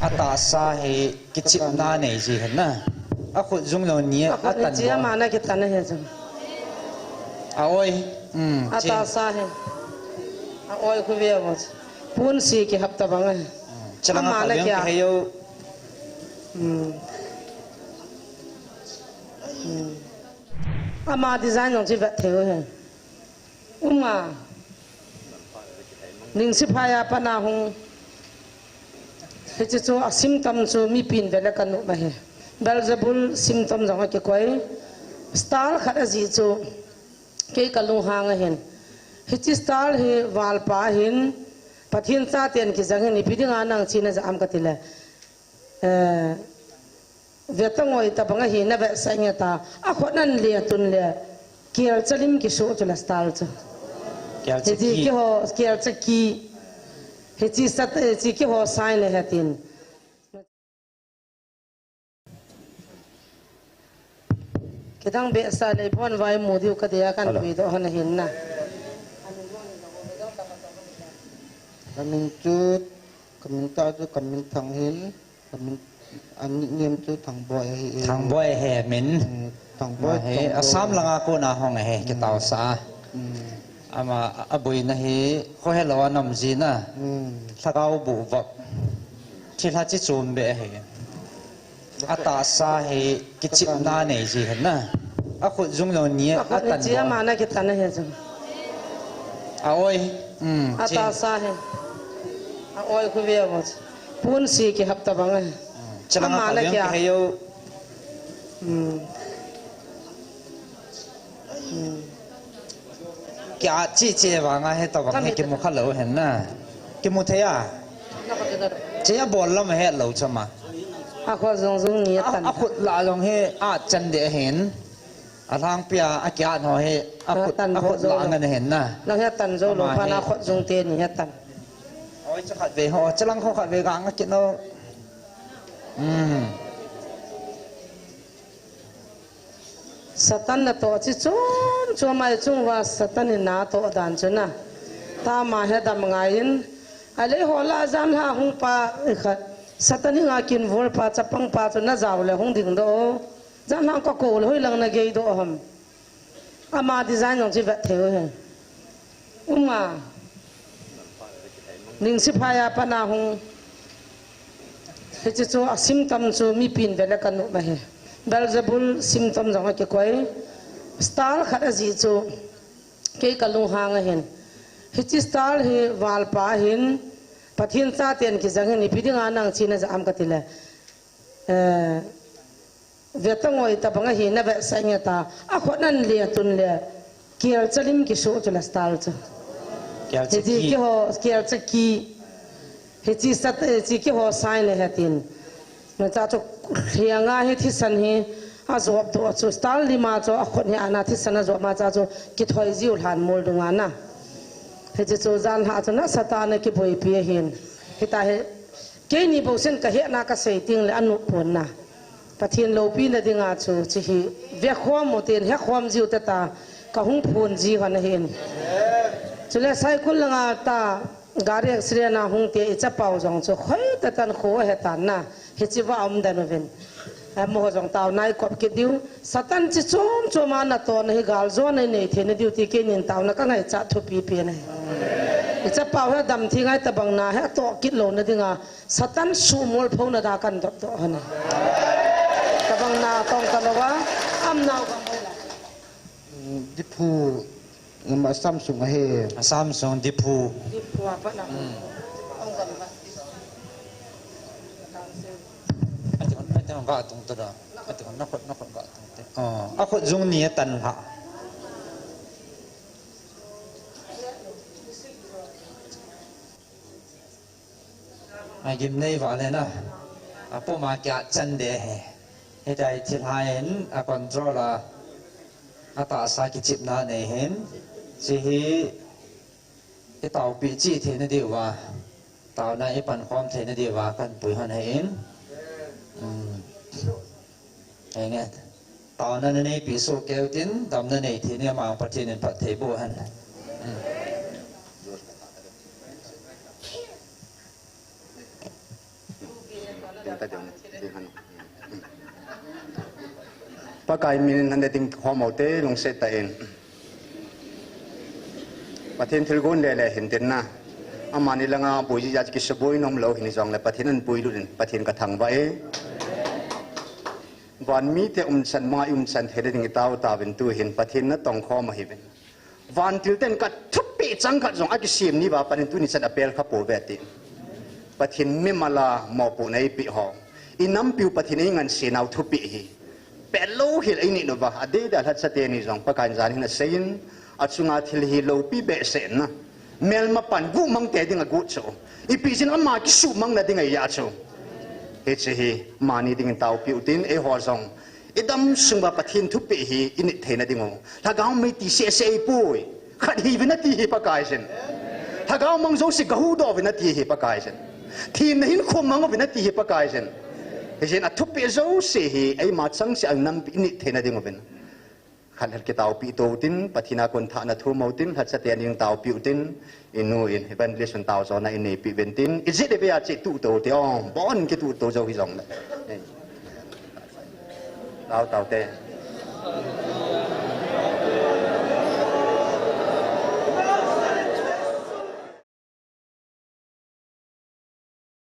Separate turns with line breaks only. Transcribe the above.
ata sa he kichip na nei ji hen na a khut jung lo ni a tan
chia mà na kita na he jung
a oi
ata sa he a oi khu ve mo pun si ki hapta banga
chalang a kaleng ki heyo
ama design nong chi vat theo he ning si phaya pana hung he chu chu symptom chu mi pin vela kanu ma he belzebul symptom jang ke koi star khat aji chu ke kalu hang hen he chi star he wal pa hin pathin cha ten ki jang ni pidinga nang china jam ka tile vetangoi ta banga hi na ba sanya ta a khonan le tun le kial chalim ki so chula star chu he ji ki ho kial cha ki he chi sat chi ki ho sai le hatin kedang be sa le bon vai modiu ka dia kan bi do han hin na
kamin chu kamin ta chu kamin thang hin kamin an niệm chu thang boy
he min
thang boy
he asam langa ko na hong he ki taw sa ama abui na hi kho he lo nam ji na thakau bu va thil ha chi chum be he ata sa he kichip na nei ji hen na a khut jung lo ni a tan
chia ma na kita na he jung
a oi
ata sa he a oi khu ve mo pun si ki hapta banga
chalang a kaleng ki heyo kya chi che wanga he ta wang he ki mu khalo hen na ki mu theya che ya bol lam he lo chama
a kho zong zong ni tan
a khut la long he a chan de hen a lang pia a kya no he a khut la ngan hen na
lang he tan zo lo pa na kho zong te ni he tan
oi cha khat ve ho chalang kho khat ve ga nga ki no
satan na to chi chum mai chung wa satan ni na to dan chuna ta ma he dam ngain ale hola zam ha hung pa khat satan nga kin vol pa chapang pa chu na jaw le hung ding do zam ha ko ko hoi lang na ge do ham ama design nong chi vat theo he ning si phaya pana hung he chu chu symptom chu mi pin vela kanu ma he belzebul symptom jang ke koi star khat aji chu ke kalu hang hen he chi star he wal pa hin pathin cha ten ki jang ni pidinga nang china jam ka tile vetangoi ta banga hi na ba sanya ta a khonan le tun le kial chalim ki so chula star chu he ji ki ho kial cha ki he chi sat chi ki ho sai le hatin na cha chu hianga he thi san hi a job to chu star lima chu a khot ni ana thi san a job ma cha chu ki thoi jiu han mol dunga na he chu zan ha chu na satana ki boi pi hin hita he ke ni bo sen ka he na ka sei ting le anu pon na pathin lo pi na dinga chu chi hi ve khom mo ten he khom jiu ta ta ka hung phun ji han hin chule sai kul nga ta gari accident na hung te cha pau jong chu khoi ta tan kho he tan na he chi wa am dan ven mo jong taw nai kop ki diu satan chi chom choma na to na hi gal zo nei nei the ne diu ti ke nin taw na ka ngai cha thu pi pi nei cha pau he dam thi ngai ta bang na he to kit lo na dinga satan su mol phau na da kan to han ta bang na tong ta lawa am naw ka mai la
dipu ma Samsung he
Samsung dipu
apa na ong kan ba
atong ga tung ta da atong na khot ga tung te a khot jung ni tan ha ai gim nei wa le na a po ma kya chan de he dai thil ha en a controller ata sa ki chip na nei hen chi hi cái tàu bị chi thế này điều và tàu này phần khom thế này điều và cần bùi hoàn hẹn nghe tàu này bị số kéo tiến tàu này thì này mà phát triển phát thế bộ hành
ting ta dong ting han pakai min han de ting khomau te long se ta en pathin thil gon le le hin tin na amani langa boi ji ki saboi nom lo hin jong le pathin an boi lu din pathin ka thang ba e van mi te san ma san the ding taw ta ben tu hin pathin na tong kho ma hi ben van til ten ka thup pi chang ka jong a ki sim ni ba panin tu ni san apel kha po ve ti pathin me mala mo pu nei pi ho inam piu pathin ei ngan se nau thup pi hi pelo hil ai ni no ba ade da hat sa te ni jong pakan jan hin sein achunga thil hi lo pi be se na mel ma pan gu mang te ding a gu cho I pi sin ama ki su mang na ding a ya cho he che hi mani ding tau pi utin e ho zong idam sungba pathin thu pi hi in the na ding o thagao me ti se se pui khat hi vina ti hi pa kai sen thagao mang zo si gahu do vina ti hi pa kai sen thin hin khom mang vina ti hi pa kai sen he sin a thu pi zo se hi ai ma chang se ang nam pi ni the na ding o ben khan hal ke tau pi to tin pathina kon tha na thu mau tin hat sa te ning tau pi tin inu in evangelist tau zo na in pi bentin is it be a che tu to te on bon ke tu to zo hi zong tau te